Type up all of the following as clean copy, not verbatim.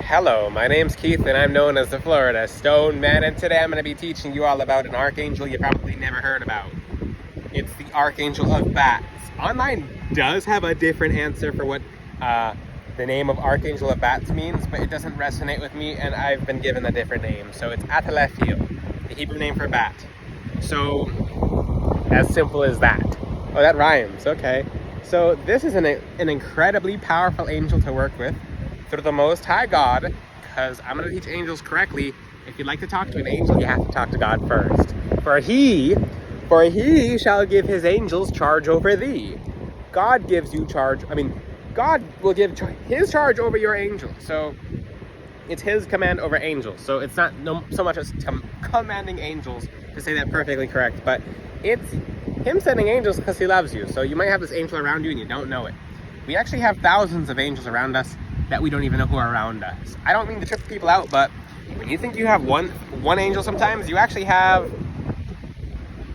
Hello, my name's Keith and I'm known as the Florida Stone Man, and today I'm going to be teaching you all about an archangel you probably never heard about. It's the Archangel of Bats. Online does have a different answer for what the name of Archangel of Bats means, but it doesn't resonate with me and I've been given a different name. So it's Atalefiel, the Hebrew name for bat. So, as simple as that. Oh, that rhymes, okay. So this is an incredibly powerful angel to work with through the Most High God, because I'm going to teach angels correctly. If you'd like to talk to an angel, you have to talk to God first. For he shall give his angels charge over thee. God gives you charge, God will give his charge over your angels. So it's his command over angels. So it's not so much as commanding angels, to say that perfectly correct, but it's him sending angels because he loves you. So you might have this angel around you and you don't know it. We actually have thousands of angels around us that we don't even know who are around us. I don't mean to trip people out, but when you think you have one angel, sometimes you actually have,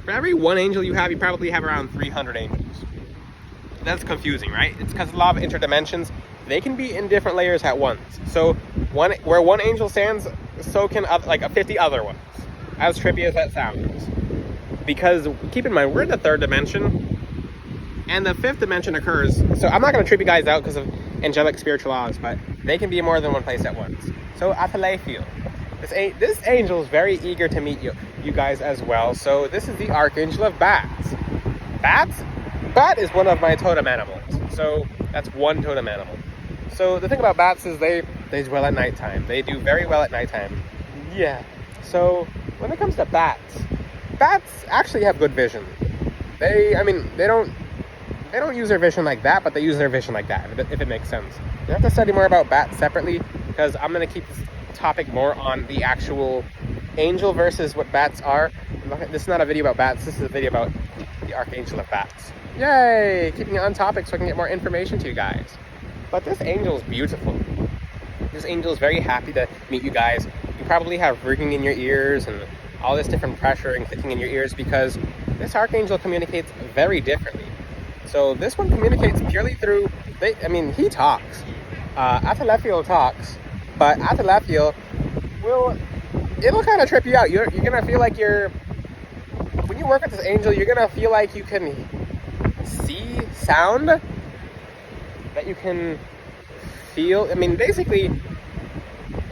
for every one angel you have, you probably have around 300 angels. That's confusing, right? It's because a lot of interdimensions, they can be in different layers at once. So where one angel stands, so can like 50 other ones. As trippy as that sounds. Because keep in mind, we're in the third dimension, and the fifth dimension occurs. So I'm not going to trip you guys out because of angelic spiritual laws, but they can be in more than one place at once. So Atalefiel, this angel is very eager to meet you guys as well. So this is the Archangel of Bats. Bat is one of my totem animals. So that's one totem animal. So the thing about bats is they dwell at nighttime. They do very well at nighttime. Yeah. So when it comes to bats actually have good vision. They don't use their vision like that, but they use their vision like that, if it makes sense. You have to study more about bats separately, because I'm going to keep this topic more on the actual angel versus what bats are. This is not a video about bats, this is a video about the Archangel of Bats. Yay! Keeping it on topic so I can get more information to you guys. But this angel is beautiful. This angel is very happy to meet you guys. You probably have ringing in your ears and all this different pressure and clicking in your ears, because this archangel communicates very differently. So this one communicates purely through, he talks. Atalefiel talks, but Atalefiel it'll kind of trip you out. You're going to feel like when you work with this angel, you're going to feel like you can see sound, that you can feel. Basically,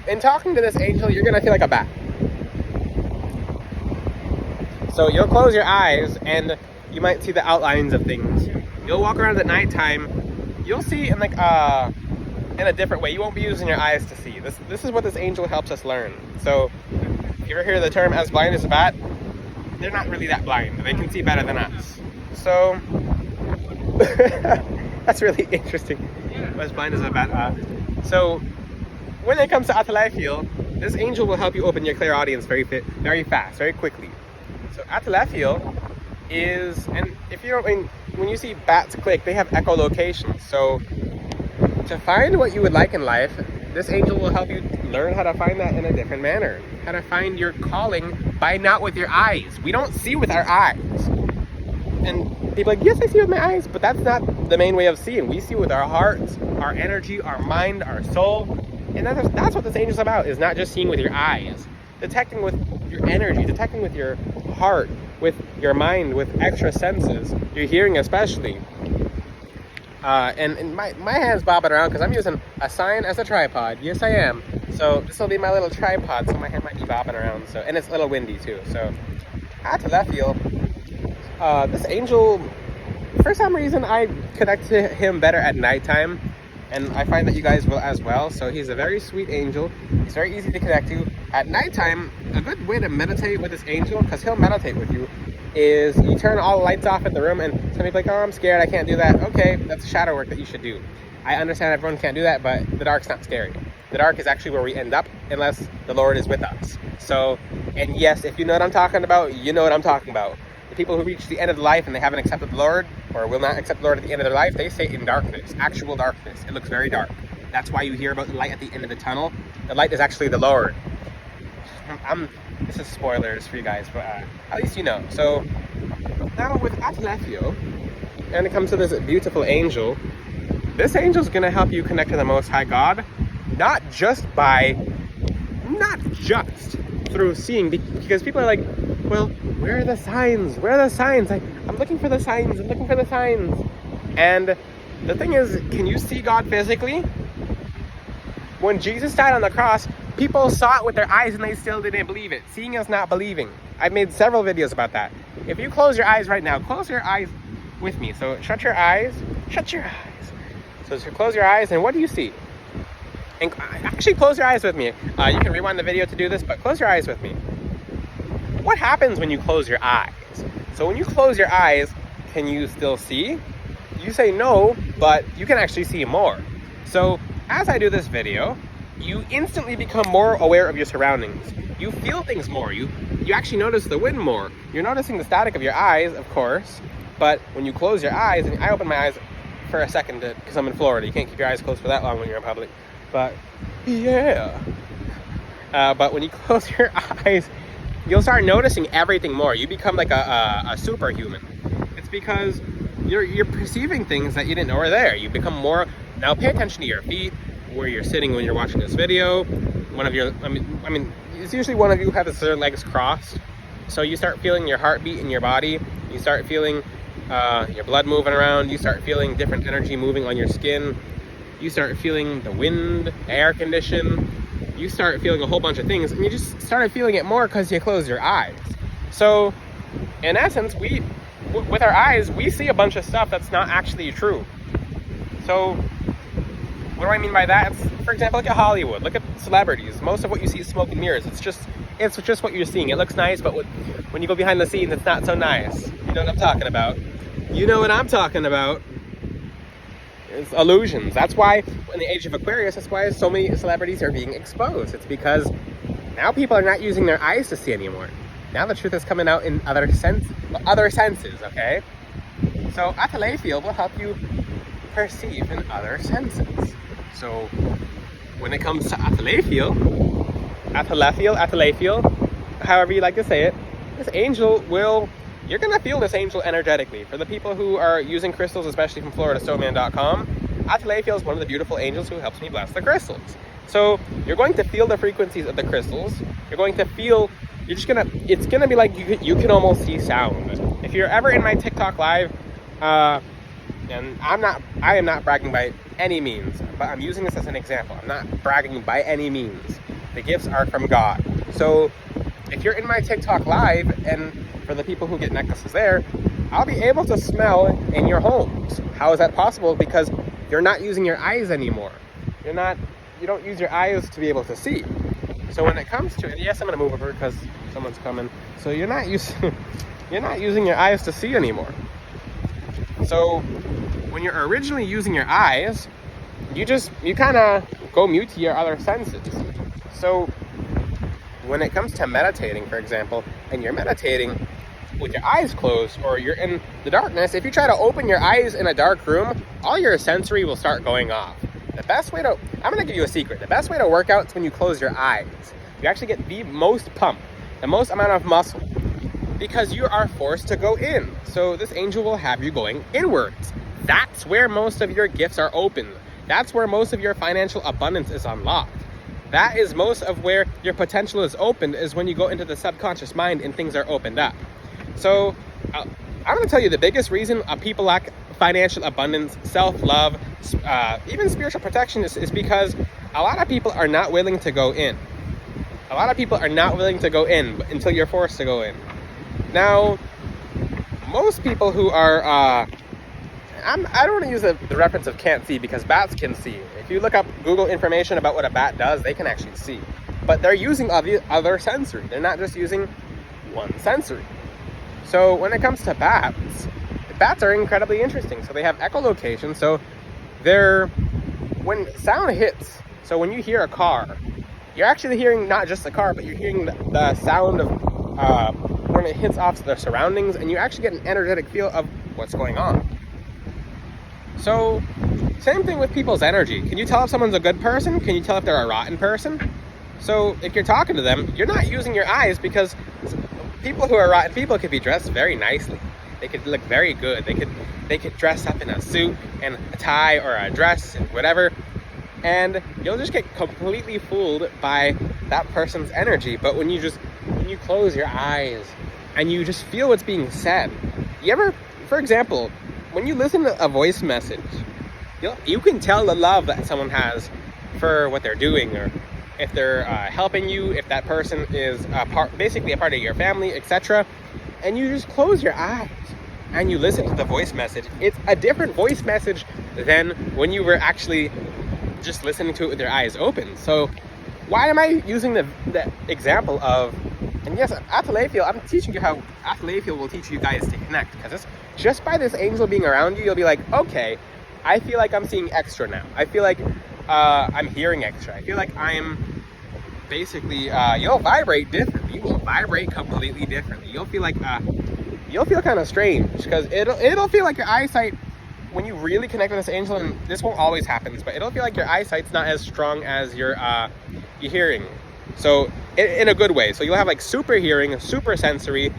in talking to this angel, you're going to feel like a bat. So you'll close your eyes and you might see the outlines of things. You'll walk around at nighttime. You'll see in a different way. You won't be using your eyes to see. This is what this angel helps us learn. So if you ever hear the term "as blind as a bat," they're not really that blind. They can see better than us. So that's really interesting. As blind as a bat. So when it comes to Atalefiel, this angel will help you open your clairaudience very fast, very quickly. So Atalefiel is, and if you don't, when you see bats click, they have echolocation. So to find what you would like in life, this angel will help you learn how to find that in a different manner. How to find your calling by not with your eyes. We don't see with our eyes. And people are like, yes, I see with my eyes, but that's not the main way of seeing. We see with our hearts, our energy, our mind, our soul. And that's what this angel's about, is not just seeing with your eyes. Detecting with your energy, detecting with your heart, with your mind, with extra senses, your hearing especially. And my hand's bobbing around because I'm using a sign as a tripod. Yes, I am. So this will be my little tripod, so my hand might be bobbing around. So, and it's a little windy too. So Atalefiel, this angel, for some reason I connect to him better at nighttime, and I find that you guys will as well. So he's a very sweet angel. He's very easy to connect to. At nighttime, a good way to meditate with this angel, because he'll meditate with you, is you turn all the lights off in the room, and some people are like, oh, I'm scared, I can't do that. Okay, that's shadow work that you should do. I understand everyone can't do that, but the dark's not scary. The dark is actually where we end up, unless the Lord is with us. So, and yes, if you know what I'm talking about, you know what I'm talking about. The people who reach the end of life and they haven't accepted the Lord, or will not accept the Lord at the end of their life, they stay in darkness, actual darkness. It looks very dark. That's why you hear about the light at the end of the tunnel. The light is actually the Lord. This is spoilers for you guys, but at least you know. So now with Atalefiel, and it comes to this beautiful angel, this angel is going to help you connect to the Most High God not just through seeing, because people are like, well, where are the signs? Where are the signs? I'm looking for the signs. I'm looking for the signs. And the thing is, can you see God physically? When Jesus died on the cross, people saw it with their eyes and they still didn't believe it. Seeing is not believing. I've made several videos about that. If you close your eyes right now, close your eyes with me. So shut your eyes. Shut your eyes. So close your eyes, and what do you see? And actually close your eyes with me. You can rewind the video to do this, but close your eyes with me. What happens when you close your eyes? So when you close your eyes, can you still see? You say no, but you can actually see more. So as I do this video, you instantly become more aware of your surroundings. You feel things more. You actually notice the wind more. You're noticing the static of your eyes, of course, but when you close your eyes, and I open my eyes for a second because I'm in Florida. You can't keep your eyes closed for that long when you're in public. But yeah. But when you close your eyes, you'll start noticing everything more. You become like a superhuman. It's because you're perceiving things that you didn't know were there. You become more. Now pay attention to your feet, where you're sitting when you're watching this video. One of your, I mean, it's usually one of you has their legs crossed. So you start feeling your heartbeat in your body. You start feeling your blood moving around. You start feeling different energy moving on your skin. You start feeling the wind, air condition. You start feeling a whole bunch of things, and you just started feeling it more because you closed your eyes. So in essence, with our eyes, we see a bunch of stuff that's not actually true. So what do I mean by that? It's, for example, look at Hollywood. Look at celebrities. Most of what you see is smoke and mirrors. It's just what you're seeing. It looks nice, but when you go behind the scenes, it's not so nice. You know what I'm talking about. You know what I'm talking about. It's illusions. That's why in the age of Aquarius, that's why so many celebrities are being exposed. It's because now people are not using their eyes to see anymore. Now the truth is coming out in other senses, okay? So Atalefiel will help you perceive in other senses. So when it comes to Atalefiel, however you like to say it, this angel you're going to feel this angel energetically. For the people who are using crystals, especially from FloridaStoneman.com, Atalefiel is one of the beautiful angels who helps me bless the crystals. So you're going to feel the frequencies of the crystals. You're going to feel, it's going to be like you can almost see sound. If you're ever in my TikTok live, and I am not bragging by any means, but I'm using this as an example. I'm not bragging by any means. The gifts are from God. So if you're in my TikTok live, and for the people who get necklaces there, I'll be able to smell in your homes. How is that possible? Because you're not using your eyes anymore. You don't use your eyes to be able to see. So when it comes to it, yes, I'm gonna move over because someone's coming. So you're not using your eyes to see anymore. So when you're originally using your eyes, you kind of go mute to your other senses. So when it comes to meditating, for example, and you're meditating with your eyes closed, or you're in the darkness, if you try to open your eyes in a dark room, all your sensory will start going off. I'm going to give you a secret. The best way to work out is when you close your eyes. You actually get the most pump, the most amount of muscle, because you are forced to go in. So this angel will have you going inwards. That's where most of your gifts are open. That's where most of your financial abundance is unlocked. That is most of where your potential is opened, is when you go into the subconscious mind and things are opened up. So I'm going to tell you the biggest reason people lack financial abundance, self-love, even spiritual protection is because a lot of people are not willing to go in. A lot of people are not willing to go in until you're forced to go in. Now, most people who are, I don't want to use the reference of can't see, because bats can see. If you look up Google information about what a bat does, they can actually see. But they're using other sensory. They're not just using one sensory. So when it comes to bats are incredibly interesting. So they have echolocation. So when sound hits, so when you hear a car, you're actually hearing not just the car, but you're hearing the sound of when it hits off their surroundings, and you actually get an energetic feel of what's going on. So same thing with people's energy. Can you tell if someone's a good person? Can you tell if they're a rotten person? So if you're talking to them, you're not using your eyes, because people who are rotten people could be dressed very nicely. They could look very good. They could dress up in a suit and a tie or a dress and whatever. and you'll just get completely fooled by that person's energy. But when you close your eyes and you just feel what's being said, you ever, for example, when you listen to a voice message, you can tell the love that someone has for what they're doing, or if they're helping you, if that person is basically a part of your family, etc. And you just close your eyes and you listen to the voice message. It's a different voice message than when you were actually just listening to it with your eyes open. So why am I using the example of, and yes, Atalefiel, I'm teaching you how Atalefiel will teach you guys to connect, because it's just by this angel being around you, you'll be like, okay, I feel like I'm seeing extra now. I feel like I'm hearing extra. I feel like I'm basically, you'll vibrate differently. You will vibrate completely differently. You'll feel like, you'll feel kind of strange, because it'll feel like your eyesight, when you really connect with this angel, and this won't always happen, but it'll feel like your eyesight's not as strong as your hearing. So in a good way. So you'll have like super hearing, super sensory.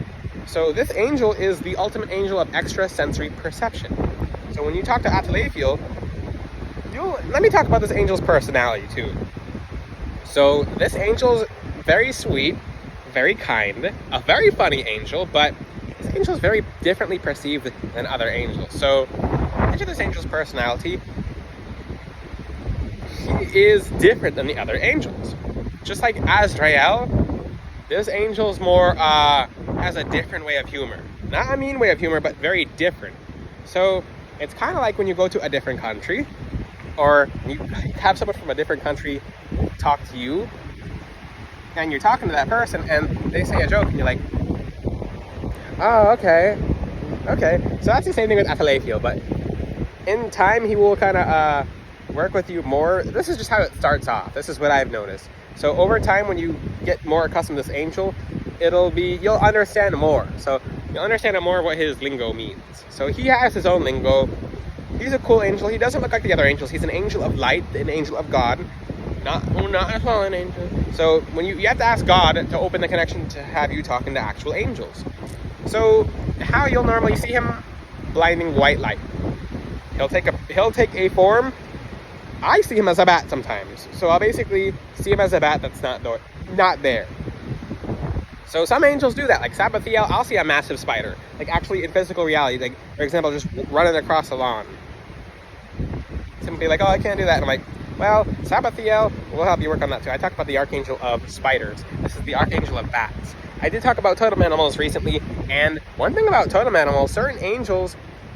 So this angel is the ultimate angel of extra sensory perception. So when you talk to Atalefiel, let me talk about this angel's personality too. So this angel's very sweet, very kind, a very funny angel, but this angel is very differently perceived than other angels. So into this angel's personality, he is different than the other angels. Just like Azrael, this angel's more has a different way of humor. Not a mean way of humor, but very different. So it's kind of like when you go to a different country, or you have someone from a different country talk to you, and you're talking to that person, and they say a joke, and you're like, oh, okay. So that's the same thing with Atalefiel, but in time, he will kind of work with you more. This is just how it starts off. This is what I've noticed. So over time, when you get more accustomed to this angel, you'll understand more. So you'll understand more what his lingo means. So he has his own lingo. He's a cool angel. He doesn't look like the other angels. He's an angel of light, an angel of God. Not a fallen angel. So when you have to ask God to open the connection to have you talking to actual angels. So how you'll normally see him, blinding white light. He'll take a form. I see him as a bat sometimes. So I'll basically see him as a bat that's not there. So some angels do that. Like Sabathiel, I'll see a massive spider. Like actually in physical reality, like for example, just running across the lawn. Simply like, oh, I can't do that. And I'm like, well, Sabathiel will help you work on that too. I talked about the Archangel of spiders. This is the Archangel of bats. I did talk about totem animals recently. And one thing about totem animals, certain angels,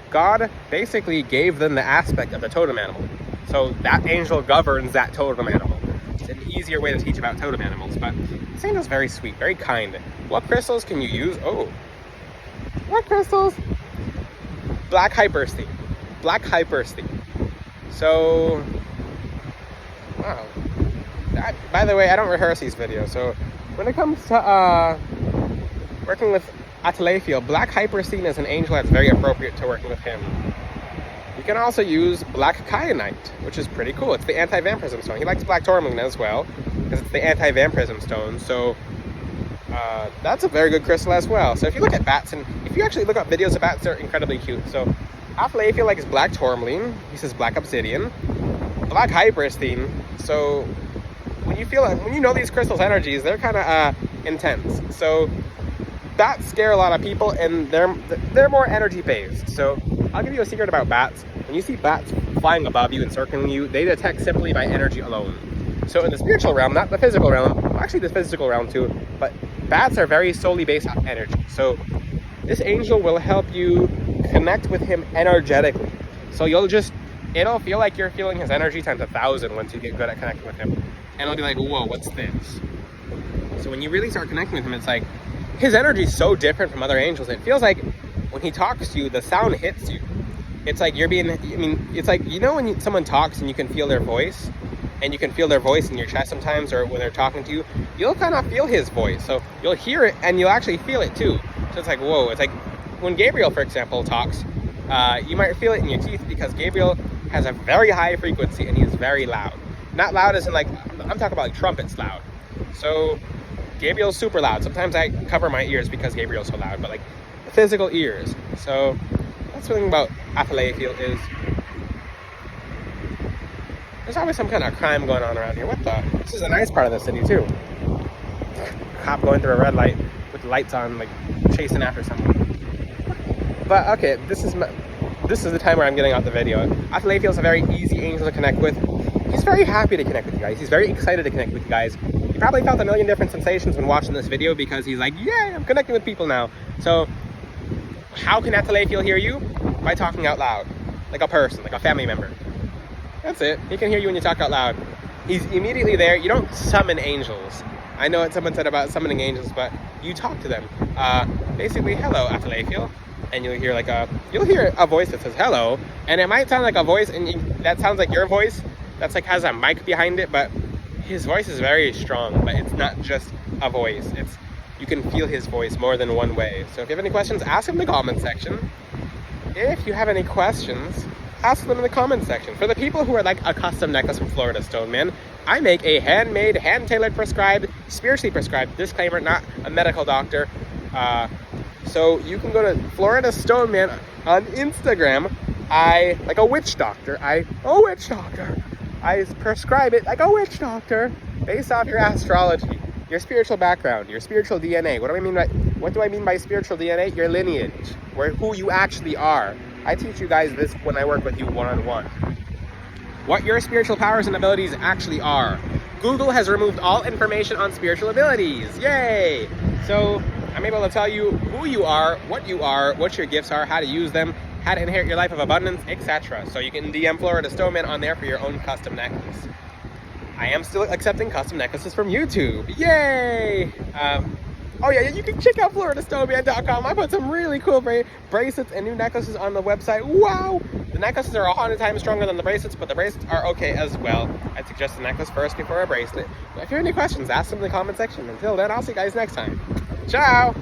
God basically gave them the aspect of the totem animal. So that angel governs that totem animal. It's an easier way to teach about totem animals, but this angel's very sweet, very kind. What crystals can you use? Oh, what crystals? Black hypersthene. So, wow. By the way, I don't rehearse these videos, so when it comes to working with Atalefiel, black hypersthene is an angel that's very appropriate to working with him. You can also use black kyanite, which is pretty cool. It's the anti-vampirism stone. He likes black tourmaline as well, because it's the anti-vampirism stone. So that's a very good crystal as well. So if you look at bats, and if you actually look up videos of bats, they're incredibly cute. So Atalefiel likes black tourmaline. He says black obsidian, black hypersthene. So when you know these crystals' energies, they're kind of intense. So bats scare a lot of people, and they're more energy based. So I'll give you a secret about bats. When you see bats flying above you and circling you, they detect simply by energy alone. So in the spiritual realm, not the physical realm, actually the physical realm too, but bats are very solely based on energy. So this angel will help you connect with him energetically. So it'll feel like you're feeling his energy times 1,000 once you get good at connecting with him. And it'll be like, whoa, what's this? So when you really start connecting with him, it's like, his energy is so different from other angels. It feels like when he talks to you, the sound hits you. It's like it's like, when someone talks and you can feel their voice, and you can feel their voice in your chest sometimes, or when they're talking to you, you'll kind of feel his voice. So you'll hear it and you'll actually feel it too. So it's like, whoa. It's like when Gabriel, for example, talks, you might feel it in your teeth, because Gabriel has a very high frequency and he's very loud. Not loud as in like, I'm talking about like trumpets loud. So Gabriel's super loud. Sometimes I cover my ears because Gabriel's so loud, but like physical ears. So that's the thing about Atalefiel is There's always some kind of crime going on around here. What the? This is a nice part of the city too. Cop going through a red light with the lights on, like chasing after someone. But okay, this is the time where I'm getting out the video. Atalefiel is a very easy angel to connect with. He's very happy to connect with you guys. He's very excited to connect with you guys. He probably felt a million different sensations when watching this video because he's like, yay, I'm connecting with people now. So how can Atalefiel hear you? By talking out loud, like a person, like a family member. That's it. He can hear you when you talk out loud. He's immediately there. You don't summon angels. I know what someone said about summoning angels, but you talk to them. Basically, hello, Atalefiel. And you'll hear a voice that says hello, and it might sound like a voice, and that sounds like your voice. That's like has a mic behind it, but his voice is very strong. But it's not just a voice. You can feel his voice more than one way. So if you have any questions, ask him in the comment section. If you have any questions, ask them in the comment section. For the people who are like a custom necklace from Florida Stone Man, I make a handmade, hand-tailored, prescribed, spiritually prescribed, disclaimer, not a medical doctor. So you can go to Florida Stone Man on Instagram. Like a witch doctor. I prescribe it like a witch doctor based off your astrology, your spiritual background, your spiritual DNA. What do I mean by spiritual DNA? Your lineage, who you actually are. I teach you guys this when I work with you one-on-one. What your spiritual powers and abilities actually are. Google has removed all information on spiritual abilities. Yay! So I'm able to tell you who you are, what your gifts are, how to use them, how to inherit your life of abundance, etc. So you can DM Florida Stone Man on there for your own custom necklace. I am still accepting custom necklaces from YouTube. Yay! Oh yeah, you can check out FloridaStoneman.com. I put some really cool bracelets and new necklaces on the website. Wow! The necklaces are 100 times stronger than the bracelets, but the bracelets are okay as well. I'd suggest the necklace first before a bracelet. But if you have any questions, ask them in the comment section. Until then, I'll see you guys next time. Ciao!